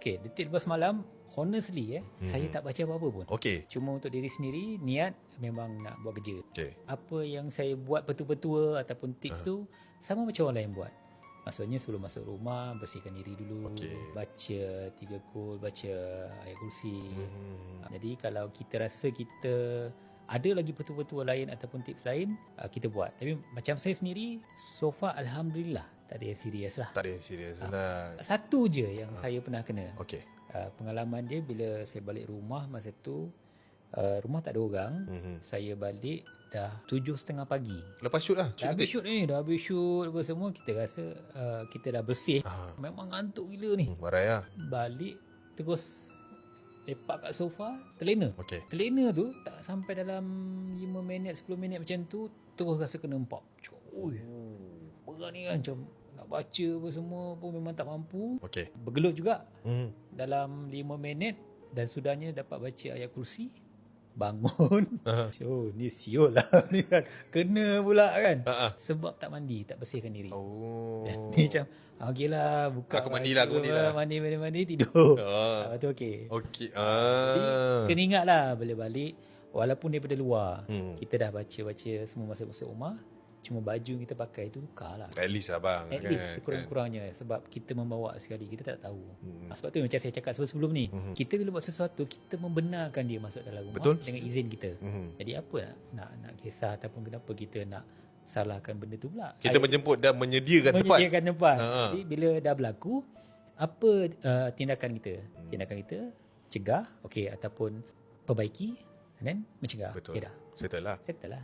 Okay, detik lepas malam, honestly saya tak baca apa-apa pun. Okey. Cuma untuk diri sendiri, niat memang nak buat kerja. Okey. Apa yang saya buat betul-betul ataupun tips tu, sama macam orang lain buat. Maksudnya sebelum masuk rumah, bersihkan diri dulu, baca 3 kul, baca ayat kursi. Jadi kalau kita rasa kita ada lagi betul-betul lain ataupun tips lain, kita buat. Tapi macam saya sendiri, so far Alhamdulillah, tak ada yang serius lah. Tak ada yang serius lah. Satu je yang saya pernah kena. Okey. Pengalaman dia bila saya balik rumah masa tu, rumah tak ada orang. Saya balik dah 7.30 pagi. Lepas shoot lah. Dah habis shoot ni, dah habis shoot apa semua. Kita rasa kita dah bersih. Memang ngantuk gila ni. Barai lah. Balik terus lepak kat sofa, terlena. Okey. Terlena tu tak sampai dalam 5 minit 10 minit macam tu, terus rasa kena empak. Ui, berat ni kan, macam nak baca apa semua pun memang tak mampu. Okey. Bergelut juga dalam 5 minit dan sudahnya dapat baca ayat kursi. Bangun. So ni siul lah ni kan. Kena pula kan. Sebab tak mandi, tak bersihkan diri. Dan ni macam okey lah, buka Aku mandi lah, mandi tidur. Lepas tu okey. Okey. Jadi kena ingat lah bila balik, walaupun daripada luar, kita dah baca-baca semua masuk rumah, cuma baju kita pakai tu tukar lah. At least lah bang. At least kurang-kurangnya. Sebab kita membawa sekali, kita tak tahu. Sebab tu macam saya cakap sebelum ni, kita bila buat sesuatu, kita membenarkan dia masuk dalam rumah. Betul. Dengan izin kita. Jadi apa nak kisah ataupun kenapa kita nak salahkan benda tu pula. Kita menjemput dan menyediakan tempat. Jadi bila dah berlaku, apa tindakan kita? Tindakan kita cegah, okey, ataupun perbaiki, and then mencegah. Betul. Okay dah. Settle lah. Settle lah.